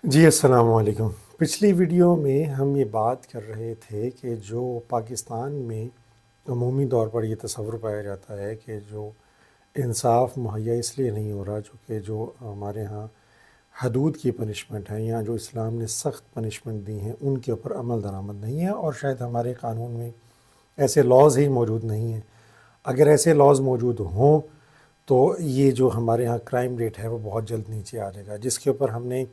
جی السلام علیکم۔ پچھلی ویڈیو میں ہم یہ بات کر رہے تھے کہ جو پاکستان میں عمومی طور پر یہ تصور پایا جاتا ہے کہ جو انصاف مہیا اس لیے نہیں ہو رہا چونکہ جو ہمارے ہاں حدود کی پنشمنٹ ہیں یا جو اسلام نے سخت پنشمنٹ دی ہیں ان کے اوپر عمل درآمد نہیں ہے، اور شاید ہمارے قانون میں ایسے لاز ہی موجود نہیں ہیں۔ اگر ایسے لاز موجود ہوں تو یہ جو ہمارے ہاں کرائم ریٹ ہے وہ بہت جلد نیچے آ جائے گا، جس کے اوپر ہم نے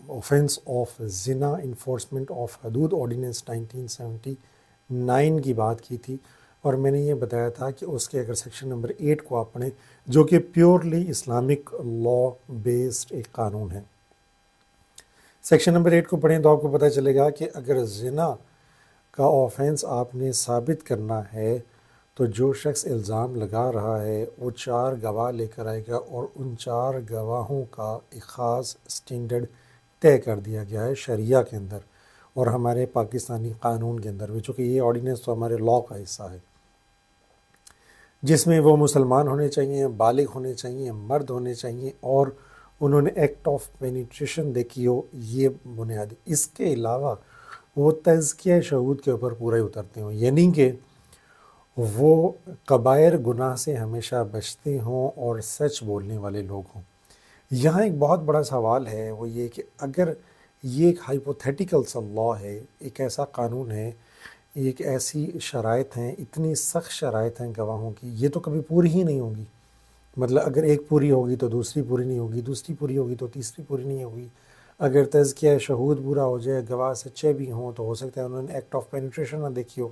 اوفینس آف زنا انفورسمنٹ آف حدود آرڈیننس 1979 کی بات کی تھی، اور میں نے یہ بتایا تھا کہ اس کے اگر سیکشن نمبر 8 کو آپ پڑھیں جو کہ پیورلی اسلامک لا بیسڈ ایک قانون ہے، سیکشن نمبر 8 کو پڑھیں تو آپ کو پتہ چلے گا کہ اگر زنا کا آفینس آپ نے ثابت کرنا ہے تو جو شخص الزام لگا رہا ہے وہ 4 گواہ لے کر آئے گا، اور ان 4 گواہوں کا ایک خاص سٹینڈرڈ طے کر دیا گیا ہے شریعہ کے اندر اور ہمارے پاکستانی قانون کے اندر بھی، چونکہ یہ آرڈیننس تو ہمارے لا کا حصہ ہے، جس میں وہ مسلمان ہونے چاہیے، بالغ ہونے چاہیے، مرد ہونے چاہیے، اور انہوں نے ایکٹ آف پینیٹریشن دیکھی ہو، یہ بنیادی۔ اس کے علاوہ وہ تزکیہ شہود کے اوپر پورے اترتے ہوں، یعنی کہ وہ کبائر گناہ سے ہمیشہ بچتے ہوں اور سچ بولنے والے لوگ ہوں۔ یہاں ایک بہت بڑا سوال ہے، وہ یہ کہ اگر یہ ایک ہائپوتھیٹیکل سا لا ہے، ایک ایسا قانون ہے، ایک ایسی شرائط ہیں، اتنی سخت شرائط ہیں گواہوں کی، یہ تو کبھی پوری ہی نہیں ہوگی۔ مطلب اگر ایک پوری ہوگی تو دوسری پوری نہیں ہوگی، دوسری پوری ہوگی تو تیسری پوری نہیں ہوگی۔ اگر تزکیہ شہود پورا ہو جائے، گواہ سچے بھی ہوں، تو ہو سکتا ہے انہوں نے ایکٹ آف پینیٹریشن نہ دیکھی ہو۔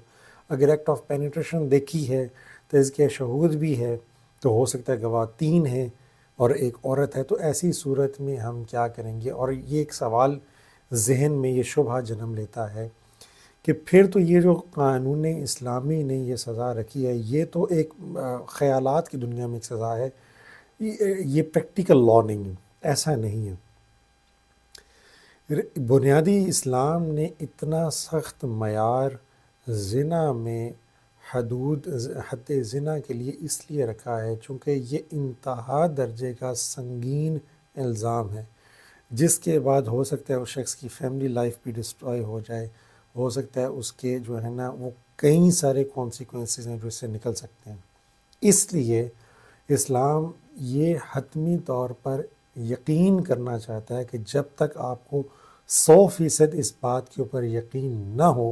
اگر ایکٹ آف پینیٹریشن دیکھی ہے، تزکیہ شہود بھی ہے، تو ہو سکتا ہے گواہ 3 ہیں اور ایک عورت ہے، تو ایسی صورت میں ہم کیا کریں گے؟ اور یہ ایک سوال ذہن میں یہ شبہ جنم لیتا ہے کہ پھر تو یہ جو قانون اسلامی نے یہ سزا رکھی ہے، یہ تو ایک خیالات کی دنیا میں ایک سزا ہے، یہ پریکٹیکل لا نہیں ہے، ایسا نہیں ہے۔ بنیادی اسلام نے اتنا سخت معیار زنا میں حد زنا کے لیے اس لیے رکھا ہے چونکہ یہ انتہا درجے کا سنگین الزام ہے، جس کے بعد ہو سکتا ہے اس شخص کی فیملی لائف بھی ڈسٹروائے ہو جائے، ہو سکتا ہے اس کے جو ہے نا وہ کئی سارے کانسیکوینسز ہیں جو اس سے نکل سکتے ہیں۔ اس لیے اسلام یہ حتمی طور پر یقین کرنا چاہتا ہے کہ جب تک آپ کو 100% اس بات کے اوپر یقین نہ ہو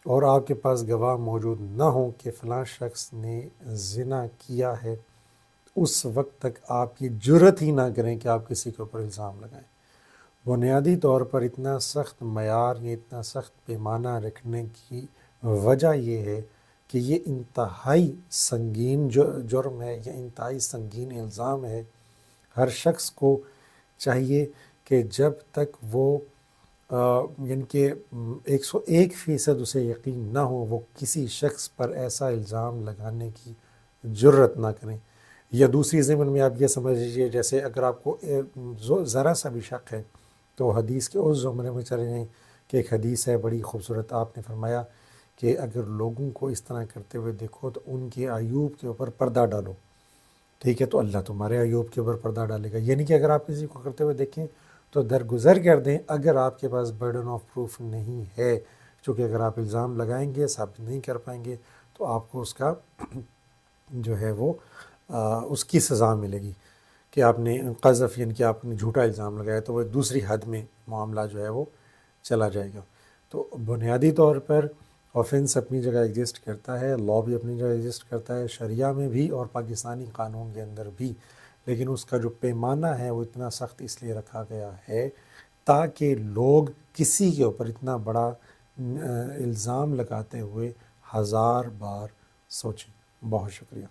اور آپ کے پاس گواہ موجود نہ ہو کہ فلاں شخص نے زنا کیا ہے، اس وقت تک آپ یہ جرت ہی نہ کریں کہ آپ کسی کے اوپر الزام لگائیں۔ بنیادی طور پر اتنا سخت معیار یا اتنا سخت پیمانہ رکھنے کی وجہ یہ ہے کہ یہ انتہائی سنگین جرم ہے، یہ انتہائی سنگین الزام ہے۔ ہر شخص کو چاہیے کہ جب تک وہ یعنی کہ 101% اسے یقین نہ ہو، وہ کسی شخص پر ایسا الزام لگانے کی جرت نہ کریں۔ یا دوسری ضمن میں آپ یہ سمجھ لیجیے، جیسے اگر آپ کو ذرا سا بھی شک ہے تو حدیث کے اس زمرے میں چلے جائیں کہ ایک حدیث ہے بڑی خوبصورت، آپ نے فرمایا کہ اگر لوگوں کو اس طرح کرتے ہوئے دیکھو تو ان کے عیوب کے اوپر پردہ ڈالو، ٹھیک ہے؟ تو اللہ تمہارے عیوب کے اوپر پردہ ڈالے گا، یعنی کہ اگر آپ کسی کو کرتے ہوئے دیکھیں تو درگزر کر دیں اگر آپ کے پاس برڈن آف پروف نہیں ہے، چونکہ اگر آپ الزام لگائیں گے، ثابت نہیں کر پائیں گے، تو آپ کو اس کا جو ہے وہ اس کی سزا ملے گی کہ آپ نے قذف، یعنی کہ آپ نے جھوٹا الزام لگایا، تو وہ دوسری حد میں معاملہ جو ہے وہ چلا جائے گا۔ تو بنیادی طور پر آفینس اپنی جگہ ایگزسٹ کرتا ہے، لا بھی اپنی جگہ ایگزسٹ کرتا ہے، شریعہ میں بھی اور پاکستانی قانون کے اندر بھی، لیکن اس کا جو پیمانہ ہے وہ اتنا سخت اس لیے رکھا گیا ہے تاکہ لوگ کسی کے اوپر اتنا بڑا الزام لگاتے ہوئے 1000 بار سوچیں۔ بہت شکریہ۔